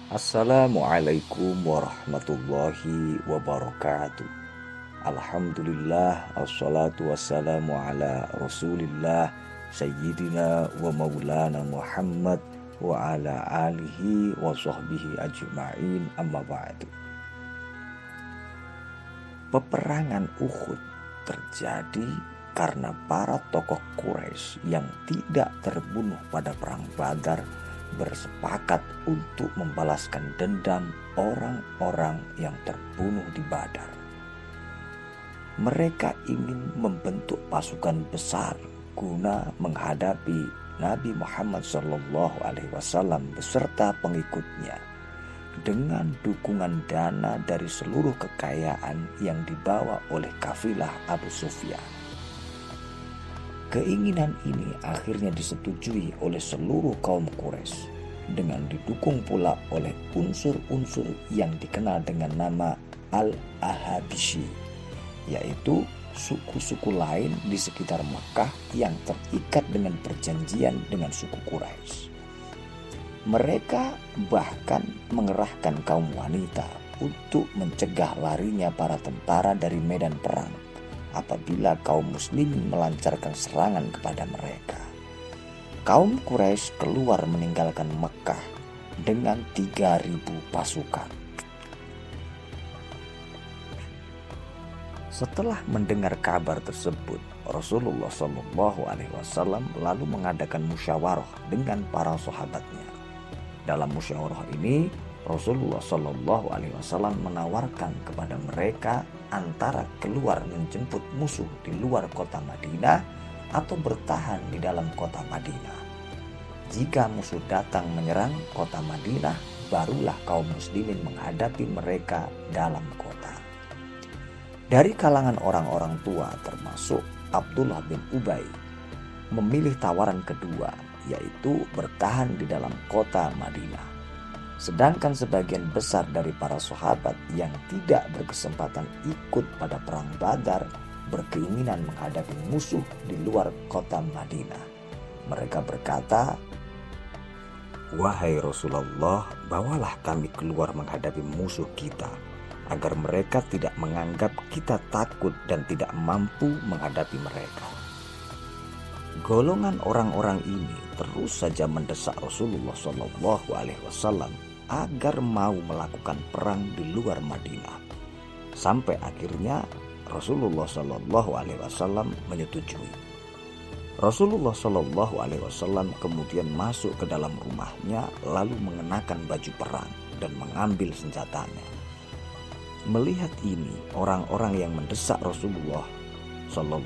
Assalamualaikum warahmatullahi wabarakatuh. Alhamdulillah, assalatu wassalamu ala rasulillah Sayyidina wa maulana Muhammad wa ala alihi wa sahbihi ajma'in, amma ba'du. Peperangan Uhud terjadi karena para tokoh Quraisy yang tidak terbunuh pada perang Badar bersepakat untuk membalaskan dendam orang-orang yang terbunuh di Badar. Mereka ingin membentuk pasukan besar guna menghadapi Nabi Muhammad SAW beserta pengikutnya dengan dukungan dana dari seluruh kekayaan yang dibawa oleh kafilah Abu Sufyan. Keinginan ini akhirnya disetujui oleh seluruh kaum Quraisy dengan didukung pula oleh unsur-unsur yang dikenal dengan nama Al-Ahabishi, yaitu suku-suku lain di sekitar Mekah yang terikat dengan perjanjian dengan suku Quraisy. Mereka bahkan mengerahkan kaum wanita untuk mencegah larinya para tentara dari medan perang apabila kaum muslimin melancarkan serangan kepada mereka. Kaum Quraisy keluar meninggalkan Mekah dengan 3.000 pasukan. Setelah mendengar kabar tersebut, Rasulullah SAW lalu mengadakan musyawarah dengan para sahabatnya. Dalam musyawarah ini, Rasulullah SAW menawarkan kepada mereka antara keluar menjemput musuh di luar kota Madinah atau bertahan di dalam kota Madinah. Jika musuh datang menyerang kota Madinah, barulah kaum muslimin menghadapi mereka dalam kota. Dari kalangan orang-orang tua termasuk Abdullah bin Ubay memilih tawaran kedua, yaitu bertahan di dalam kota Madinah. Sedangkan sebagian besar dari para sahabat yang tidak berkesempatan ikut pada perang Badar berkeinginan menghadapi musuh di luar kota Madinah. Mereka berkata, "Wahai Rasulullah, bawalah kami keluar menghadapi musuh kita, agar mereka tidak menganggap kita takut dan tidak mampu menghadapi mereka." Golongan orang-orang ini terus saja mendesak Rasulullah SAW agar mau melakukan perang di luar Madinah. Sampai akhirnya Rasulullah SAW menyetujui. Rasulullah SAW kemudian masuk ke dalam rumahnya lalu mengenakan baju perang dan mengambil senjatanya. Melihat ini, orang-orang yang mendesak Rasulullah SAW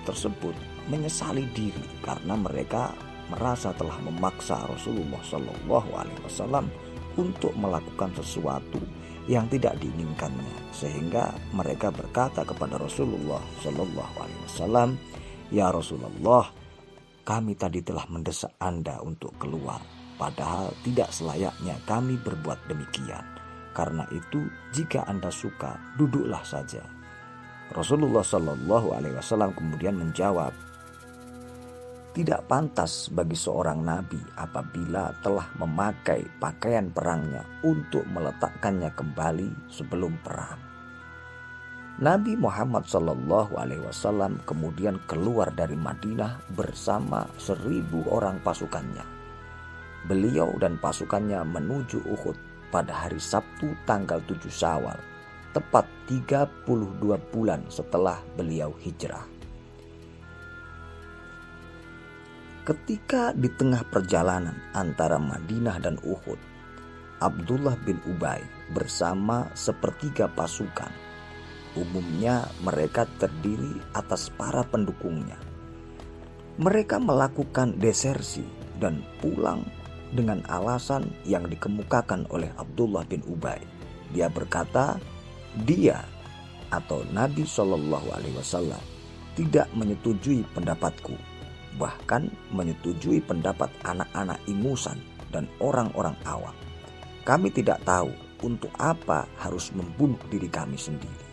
tersebut menyesali diri karena mereka merasa telah memaksa Rasulullah SAW untuk melakukan sesuatu yang tidak diinginkannya, sehingga mereka berkata kepada Rasulullah SAW, "Ya Rasulullah, kami tadi telah mendesak Anda untuk keluar, padahal tidak selayaknya kami berbuat demikian. Karena itu, jika Anda suka, duduklah saja." Rasulullah SAW kemudian menjawab, "Tidak pantas bagi seorang nabi apabila telah memakai pakaian perangnya untuk meletakkannya kembali sebelum perang." Nabi Muhammad SAW kemudian keluar dari Madinah bersama 1.000 orang pasukannya. Beliau dan pasukannya menuju Uhud pada hari Sabtu tanggal 7 Syawal, tepat 32 bulan setelah beliau hijrah. Ketika di tengah perjalanan antara Madinah dan Uhud, Abdullah bin Ubay bersama sepertiga pasukan, umumnya mereka terdiri atas para pendukungnya, mereka melakukan desersi dan pulang dengan alasan yang dikemukakan oleh Abdullah bin Ubay. Dia berkata, dia atau Nabi SAW tidak menyetujui pendapatku, bahkan menyetujui pendapat anak-anak ingusan dan orang-orang awam. Kami tidak tahu untuk apa harus membunuh diri kami sendiri.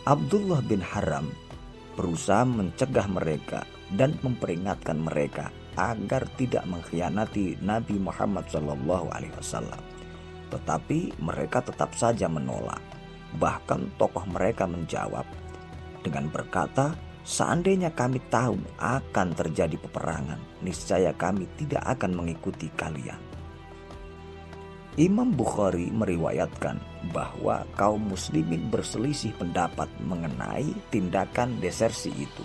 Abdullah bin Haram berusaha mencegah mereka dan memperingatkan mereka agar tidak mengkhianati Nabi Muhammad SAW. Tetapi mereka tetap saja menolak. Bahkan tokoh mereka menjawab dengan berkata, "Seandainya kami tahu akan terjadi peperangan, niscaya kami tidak akan mengikuti kalian." Imam Bukhari meriwayatkan bahwa kaum muslimin berselisih pendapat mengenai tindakan desersi itu.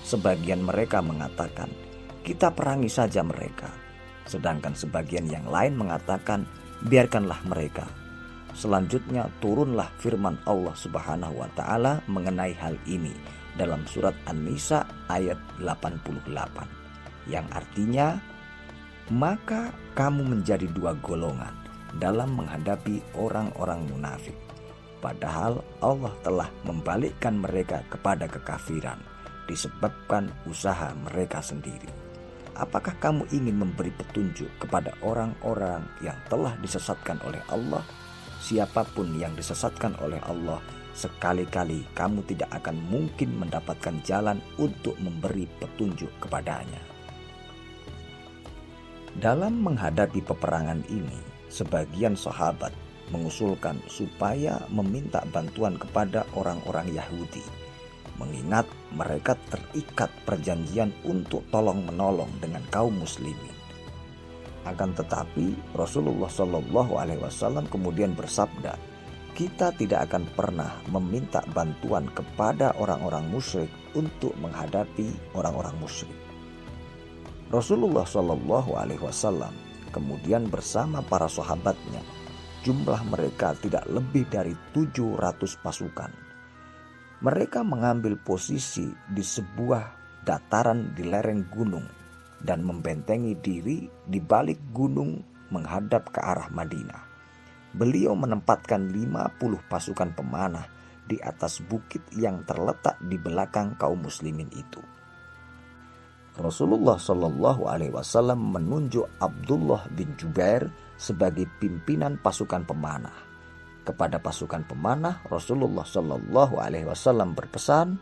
Sebagian mereka mengatakan, "Kita perangi saja mereka." Sedangkan sebagian yang lain mengatakan, "Biarkanlah mereka." Selanjutnya turunlah firman Allah Subhanahu wa taala mengenai hal ini dalam surat An-Nisa ayat 88 yang artinya, "Maka kamu menjadi dua golongan dalam menghadapi orang-orang munafik, padahal Allah telah membalikkan mereka kepada kekafiran disebabkan usaha mereka sendiri. Apakah kamu ingin memberi petunjuk kepada orang-orang yang telah disesatkan oleh Allah? Siapapun yang disesatkan oleh Allah, sekali-kali kamu tidak akan mungkin mendapatkan jalan untuk memberi petunjuk kepadanya." Dalam menghadapi peperangan ini, sebagian sahabat mengusulkan supaya meminta bantuan kepada orang-orang Yahudi, mengingat mereka terikat perjanjian untuk tolong-menolong dengan kaum muslimin. Akan tetapi Rasulullah SAW kemudian bersabda, "Kita tidak akan pernah meminta bantuan kepada orang-orang musyrik untuk menghadapi orang-orang musyrik." Rasulullah SAW kemudian bersama para sahabatnya, jumlah mereka tidak lebih dari 700 pasukan. Mereka mengambil posisi di sebuah dataran di lereng gunung dan membentengi diri di balik gunung menghadap ke arah Madinah. Beliau menempatkan 50 pasukan pemanah di atas bukit yang terletak di belakang kaum muslimin itu. Rasulullah SAW menunjuk Abdullah bin Jubair sebagai pimpinan pasukan pemanah. Kepada pasukan pemanah, Rasulullah SAW berpesan,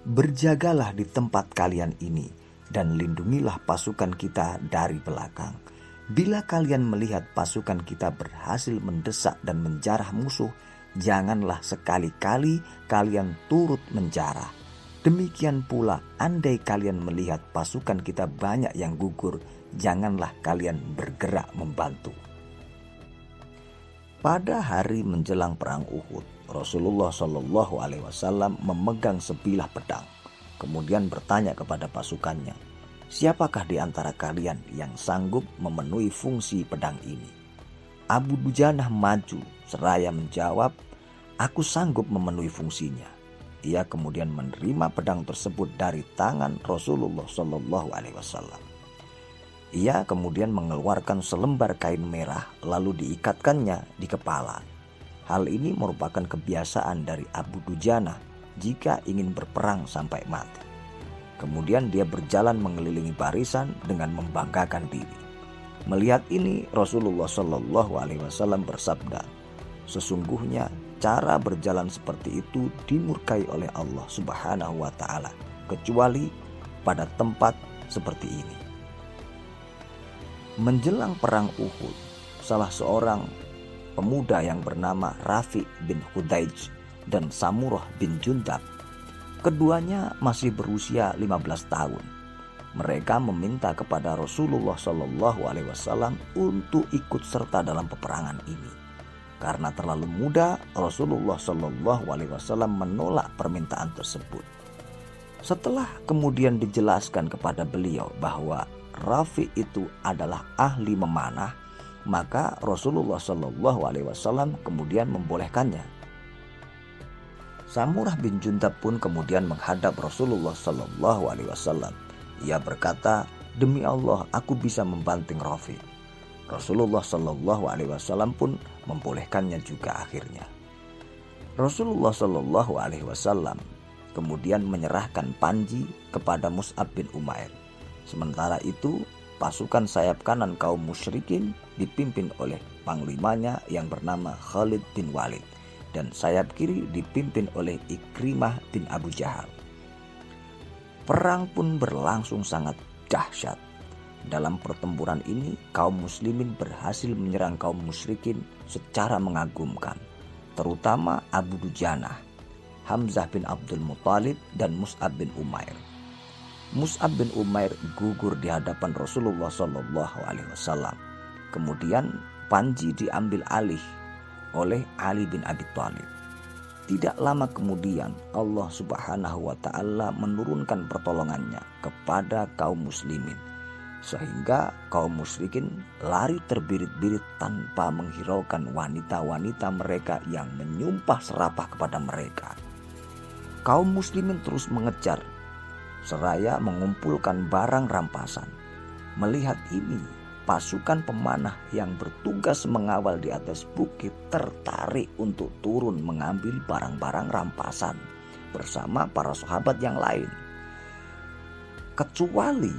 "Berjagalah di tempat kalian ini dan lindungilah pasukan kita dari belakang. Bila kalian melihat pasukan kita berhasil mendesak dan menjarah musuh, janganlah sekali-kali kalian turut menjarah. Demikian pula, andai kalian melihat pasukan kita banyak yang gugur, janganlah kalian bergerak membantu." Pada hari menjelang perang Uhud, Rasulullah SAW memegang sebilah pedang. Kemudian bertanya kepada pasukannya, "Siapakah di antara kalian yang sanggup memenuhi fungsi pedang ini?" Abu Dujanah maju seraya menjawab, "Aku sanggup memenuhi fungsinya." Ia kemudian menerima pedang tersebut dari tangan Rasulullah SAW. Ia kemudian mengeluarkan selembar kain merah lalu diikatkannya di kepala. Hal ini merupakan kebiasaan dari Abu Dujanah jika ingin berperang sampai mati. Kemudian dia berjalan mengelilingi barisan dengan membanggakan diri. Melihat ini, Rasulullah SAW bersabda, "Sesungguhnya cara berjalan seperti itu dimurkai oleh Allah Subhanahu wa taala, kecuali pada tempat seperti ini." Menjelang perang Uhud, salah seorang pemuda yang bernama Rafi bin Hudaij dan Samurah bin Jundab, keduanya masih berusia 15 tahun. Mereka meminta kepada Rasulullah SAW untuk ikut serta dalam peperangan ini. Karena terlalu muda, Rasulullah SAW menolak permintaan tersebut. Setelah kemudian dijelaskan kepada beliau bahwa Rafi itu adalah ahli memanah, maka Rasulullah SAW kemudian membolehkannya. Samurah bin Jundab pun kemudian menghadap Rasulullah SAW. Ia berkata, "Demi Allah, aku bisa membanting Rafi." Rasulullah SAW pun membolehkannya juga akhirnya. Rasulullah SAW kemudian menyerahkan panji kepada Mus'ab bin Umair. Sementara itu, pasukan sayap kanan kaum musyrikin dipimpin oleh panglimanya yang bernama Khalid bin Walid, dan sayap kiri dipimpin oleh Ikrimah bin Abu Jahal. Perang pun berlangsung sangat dahsyat. Dalam pertempuran ini, kaum muslimin berhasil menyerang kaum musyrikin secara mengagumkan, terutama Abu Dujanah, Hamzah bin Abdul Muthalib, dan Mus'ab bin Umair. Mus'ab bin Umair gugur di hadapan Rasulullah SAW. Kemudian panji diambil alih oleh Ali bin Abi Thalib. Tidak lama kemudian Allah Subhanahu wa Ta'ala menurunkan pertolongannya kepada kaum muslimin, sehingga kaum musyrikin lari terbirit-birit tanpa menghiraukan wanita-wanita mereka yang menyumpah serapah kepada mereka. Kaum muslimin terus mengejar seraya mengumpulkan barang rampasan. Melihat ini, pasukan pemanah yang bertugas mengawal di atas bukit tertarik untuk turun mengambil barang-barang rampasan bersama para sahabat yang lain. Kecuali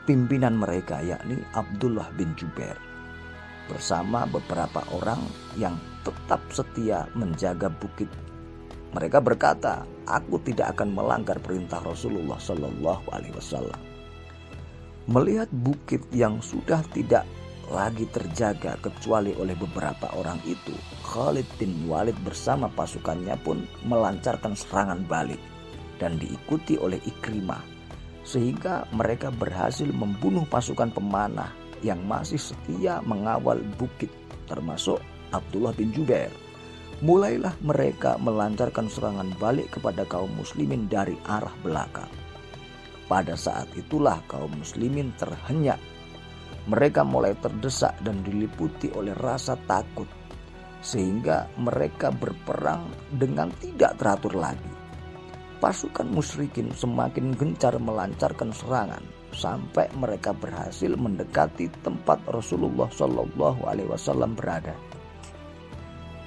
pimpinan mereka, yakni Abdullah bin Jubair, bersama beberapa orang yang tetap setia menjaga bukit. Mereka berkata, "Aku tidak akan melanggar perintah Rasulullah SAW." Melihat bukit yang sudah tidak lagi terjaga kecuali oleh beberapa orang itu, Khalid bin Walid bersama pasukannya pun melancarkan serangan balik dan diikuti oleh Ikrimah, sehingga mereka berhasil membunuh pasukan pemanah yang masih setia mengawal bukit, termasuk Abdullah bin Jubair. Mulailah mereka melancarkan serangan balik kepada kaum muslimin dari arah belakang. Pada saat itulah kaum muslimin terhenyak. Mereka mulai terdesak dan diliputi oleh rasa takut, sehingga mereka berperang dengan tidak teratur lagi. Pasukan musyrikin semakin gencar melancarkan serangan sampai mereka berhasil mendekati tempat Rasulullah SAW berada.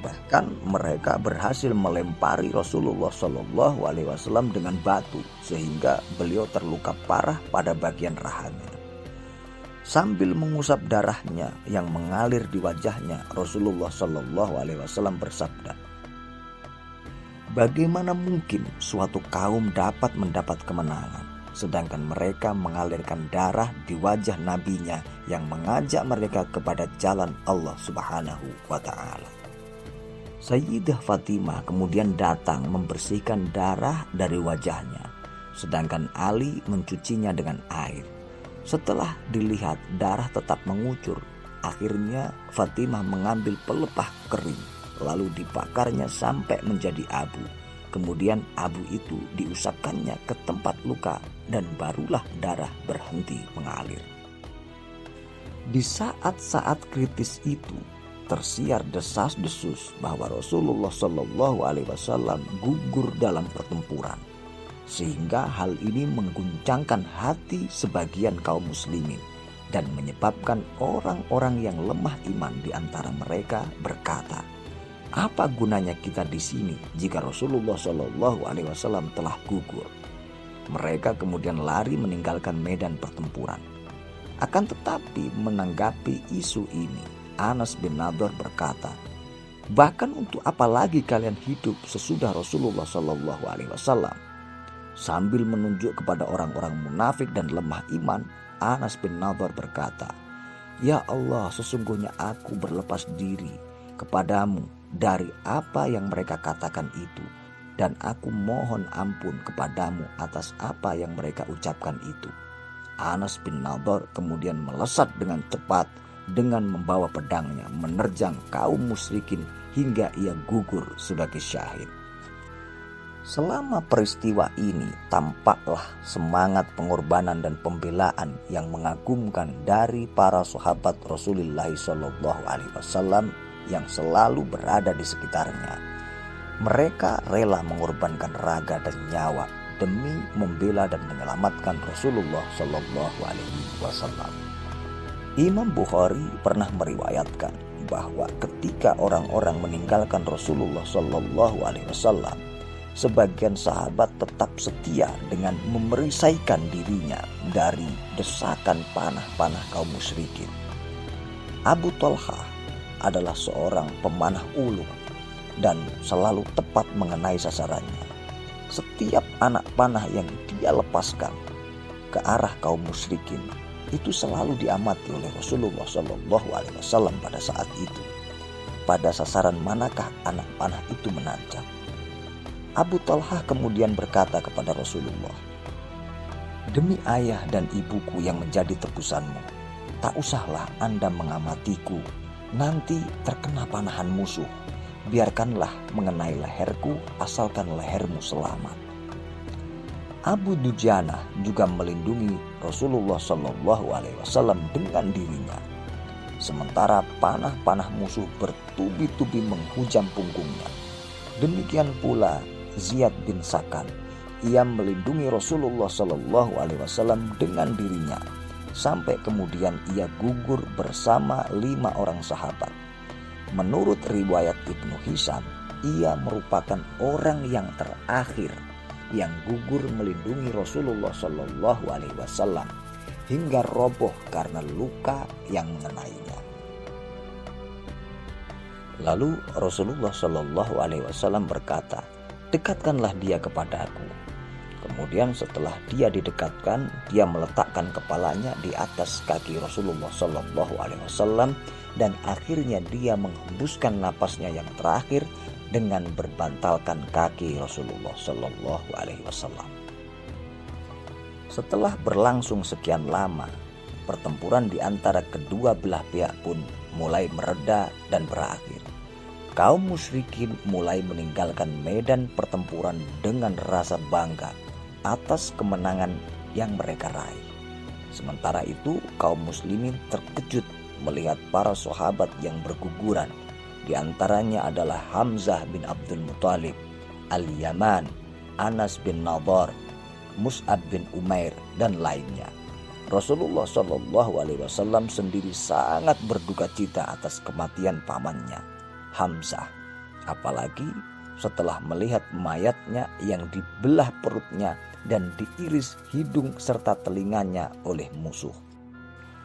Bahkan mereka berhasil melempari Rasulullah SAW dengan batu sehingga beliau terluka parah pada bagian rahanya. Sambil mengusap darahnya yang mengalir di wajahnya, Rasulullah SAW bersabda, "Bagaimana mungkin suatu kaum dapat mendapat kemenangan, sedangkan mereka mengalirkan darah di wajah nabinya yang mengajak mereka kepada jalan Allah Subhanahu wa Ta'ala." Sayyidah Fatimah kemudian datang membersihkan darah dari wajahnya, sedangkan Ali mencucinya dengan air. Setelah dilihat darah tetap mengucur, akhirnya Fatimah mengambil pelepah kering, lalu dibakarnya sampai menjadi abu. Kemudian abu itu diusapkannya ke tempat luka dan barulah darah berhenti mengalir. Di saat-saat kritis itu, tersiar desas-desus bahwa Rasulullah SAW gugur dalam pertempuran, sehingga hal ini mengguncangkan hati sebagian kaum muslimin dan menyebabkan orang-orang yang lemah iman di antara mereka berkata, "Apa gunanya kita di sini jika Rasulullah SAW telah gugur?" Mereka kemudian lari meninggalkan medan pertempuran. Akan tetapi menanggapi isu ini, Anas bin Nadhr berkata, "Bahkan untuk apa lagi kalian hidup sesudah Rasulullah SAW?" Sambil menunjuk kepada orang-orang munafik dan lemah iman, Anas bin Nadhr berkata, "Ya Allah, sesungguhnya aku berlepas diri kepadamu dari apa yang mereka katakan itu, dan aku mohon ampun kepadamu atas apa yang mereka ucapkan itu." Anas bin Nadhr kemudian melesat dengan cepat dengan membawa pedangnya menerjang kaum musyrikin hingga ia gugur sebagai syahid. Selama peristiwa ini tampaklah semangat pengorbanan dan pembelaan yang mengagumkan dari para sahabat Rasulullah SAW yang selalu berada di sekitarnya. Mereka rela mengorbankan raga dan nyawa demi membela dan menyelamatkan Rasulullah SAW. Imam Bukhari pernah meriwayatkan bahwa ketika orang-orang meninggalkan Rasulullah SAW, sebagian sahabat tetap setia dengan memerisaikan dirinya dari desakan panah-panah kaum musyrikin. Abu Talhah adalah seorang pemanah ulung dan selalu tepat mengenai sasarannya. Setiap anak panah yang dia lepaskan ke arah kaum musyrikin itu selalu diamati oleh Rasulullah SAW pada saat itu. Pada sasaran manakah anak panah itu menancap? Abu Talhah kemudian berkata kepada Rasulullah, "Demi ayah dan ibuku yang menjadi tebusanmu, tak usahlah Anda mengamatiku, nanti terkena panahan musuh. Biarkanlah mengenai leherku asalkan lehermu selamat." Abu Dujana juga melindungi Rasulullah SAW dengan dirinya. Sementara panah-panah musuh bertubi-tubi menghujam punggungnya. Demikian pula Ziyad bin Sakan. Ia melindungi Rasulullah SAW dengan dirinya. Sampai kemudian ia gugur bersama 5 orang sahabat. Menurut riwayat Ibnu Hisham, ia merupakan orang yang terakhir yang gugur melindungi Rasulullah SAW hingga roboh karena luka yang mengenainya. Lalu Rasulullah SAW berkata, "Dekatkanlah dia kepadaku." Kemudian setelah dia didekatkan, dia meletakkan kepalanya di atas kaki Rasulullah SAW dan akhirnya dia menghembuskan napasnya yang terakhir dengan berbantalkan kaki Rasulullah SAW. Setelah berlangsung sekian lama, pertempuran di antara kedua belah pihak pun mulai mereda dan berakhir. Kaum musyrikin mulai meninggalkan medan pertempuran dengan rasa bangga atas kemenangan yang mereka raih. Sementara itu, kaum muslimin terkejut melihat para sahabat yang berguguran. Di antaranya adalah Hamzah bin Abdul Muthalib, Al-Yaman, Anas bin Nadhr, Mus'ab bin Umair, dan lainnya. Rasulullah SAW sendiri sangat berduka cita atas kematian pamannya, Hamzah. Apalagi setelah melihat mayatnya yang dibelah perutnya dan diiris hidung serta telinganya oleh musuh.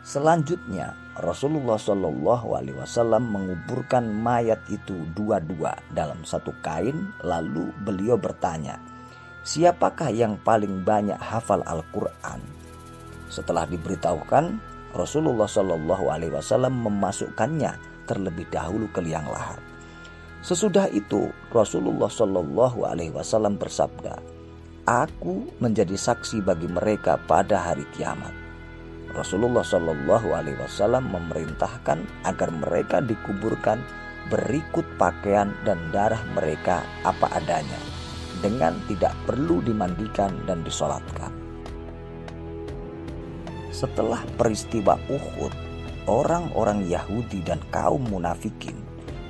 Selanjutnya Rasulullah SAW menguburkan mayat itu dua-dua dalam satu kain. Lalu beliau bertanya, "Siapakah yang paling banyak hafal Al-Quran?" Setelah diberitahukan, Rasulullah SAW memasukkannya terlebih dahulu ke liang lahat. Sesudah itu Rasulullah SAW bersabda, "Aku menjadi saksi bagi mereka pada hari kiamat." Rasulullah SAW memerintahkan agar mereka dikuburkan berikut pakaian dan darah mereka apa adanya, dengan tidak perlu dimandikan dan disolatkan. Setelah peristiwa Uhud, orang-orang Yahudi dan kaum munafikin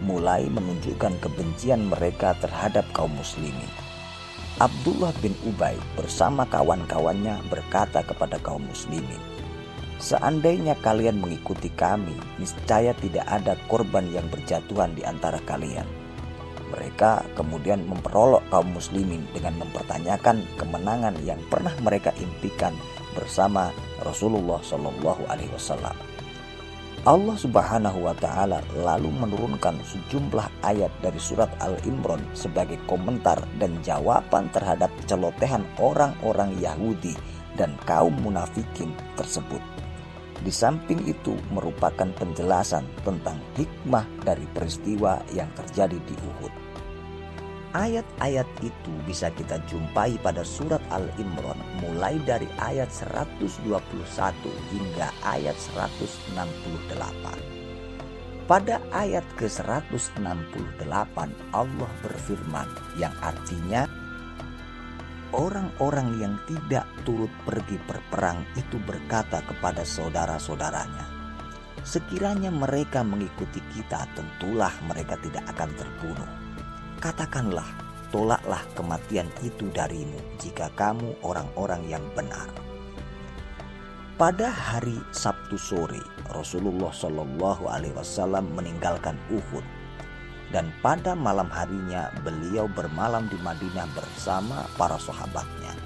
mulai menunjukkan kebencian mereka terhadap kaum muslimin. Abdullah bin Ubay bersama kawan-kawannya berkata kepada kaum muslimin, "Seandainya kalian mengikuti kami, niscaya tidak ada korban yang berjatuhan di antara kalian." Mereka kemudian memperolok kaum muslimin dengan mempertanyakan kemenangan yang pernah mereka impikan bersama Rasulullah SAW. Allah Subhanahu wa Ta'ala lalu menurunkan sejumlah ayat dari surat Al-Imran sebagai komentar dan jawaban terhadap celotehan orang-orang Yahudi dan kaum munafikin tersebut. Di samping itu merupakan penjelasan tentang hikmah dari peristiwa yang terjadi di Uhud. Ayat-ayat itu bisa kita jumpai pada surat Al-Imran mulai dari ayat 121 hingga ayat 168. Pada ayat ke-168 Allah berfirman yang artinya, orang-orang yang tidak turut pergi berperang itu berkata kepada saudara-saudaranya, "Sekiranya mereka mengikuti kita, tentulah mereka tidak akan terbunuh. Katakanlah, tolaklah kematian itu darimu jika kamu orang-orang yang benar." Pada hari Sabtu sore, Rasulullah SAW meninggalkan Uhud, dan pada malam harinya beliau bermalam di Madinah bersama para sahabatnya.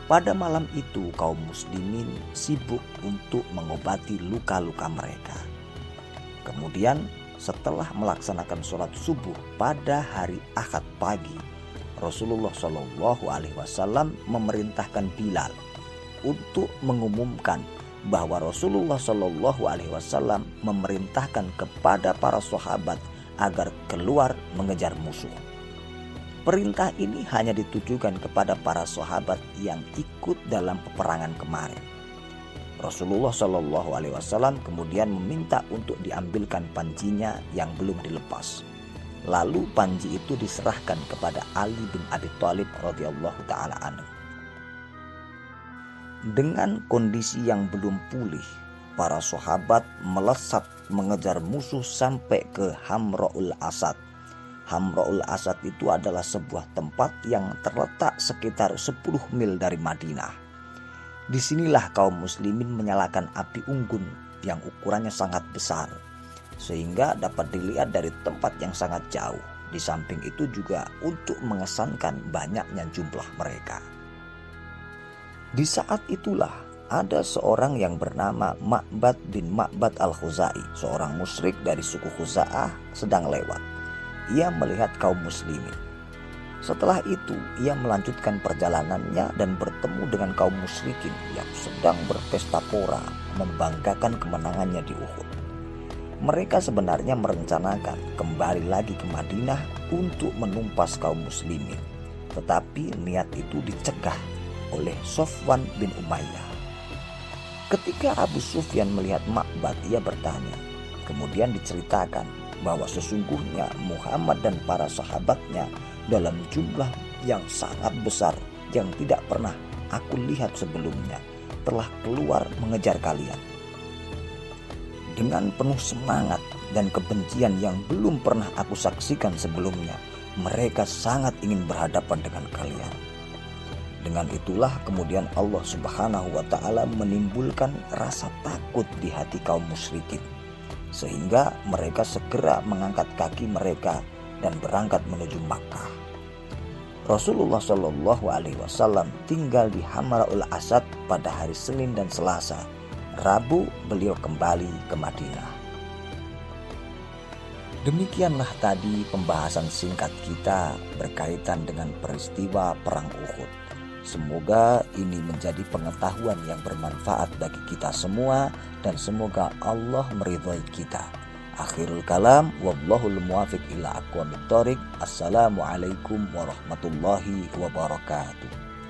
Pada malam itu kaum muslimin sibuk untuk mengobati luka-luka mereka. Kemudian setelah melaksanakan sholat subuh pada hari Ahad pagi, Rasulullah Shallallahu Alaihi Wasallam memerintahkan Bilal untuk mengumumkan bahwa Rasulullah Shallallahu Alaihi Wasallam memerintahkan kepada para sahabat agar keluar mengejar musuh. Perintah ini hanya ditujukan kepada para sahabat yang ikut dalam peperangan kemarin. Rasulullah Shallallahu Alaihi Wasallam kemudian meminta untuk diambilkan panjinya yang belum dilepas. Lalu panji itu diserahkan kepada Ali bin Abi Thalib radhiyallahu taala anhu. Dengan kondisi yang belum pulih, para sahabat melesat mengejar musuh sampai ke Hamra'ul Asad. Hamra'ul Asad itu adalah sebuah tempat yang terletak sekitar 10 mil dari Madinah. Disinilah kaum muslimin menyalakan api unggun yang ukurannya sangat besar, sehingga dapat dilihat dari tempat yang sangat jauh. Di samping itu juga untuk mengesankan banyaknya jumlah mereka. Di saat itulah ada seorang yang bernama Ma'bad bin Ma'bad al-Khuzai, seorang musyrik dari suku Khuza'ah sedang lewat. Ia melihat kaum muslimin. Setelah itu ia melanjutkan perjalanannya dan bertemu dengan kaum musyrikin yang sedang berpesta pora membanggakan kemenangannya di Uhud. Mereka sebenarnya merencanakan kembali lagi ke Madinah untuk menumpas kaum muslimin. Tetapi niat itu dicegah oleh Sofwan bin Umayyah. Ketika Abu Sufyan melihat Ma'bad, ia bertanya. Kemudian diceritakan bahwa sesungguhnya Muhammad dan para sahabatnya dalam jumlah yang sangat besar yang tidak pernah aku lihat sebelumnya telah keluar mengejar kalian. Dengan penuh semangat dan kebencian yang belum pernah aku saksikan sebelumnya, mereka sangat ingin berhadapan dengan kalian. Dengan itulah kemudian Allah Subhanahu wa Ta'ala menimbulkan rasa takut di hati kaum musyrikin, sehingga mereka segera mengangkat kaki mereka dan berangkat menuju Makkah. Rasulullah Shallallahu Alaihi Wasallam tinggal di Hamra'ul Asad pada hari Senin dan Selasa. Rabu beliau kembali ke Madinah. Demikianlah tadi pembahasan singkat kita berkaitan dengan peristiwa Perang Uhud. Semoga ini menjadi pengetahuan yang bermanfaat bagi kita semua dan semoga Allah meridhai kita. Akhirul kalam, wallahul muwafiq ila aqwamit thoriq. Assalamualaikum warahmatullahi wabarakatuh.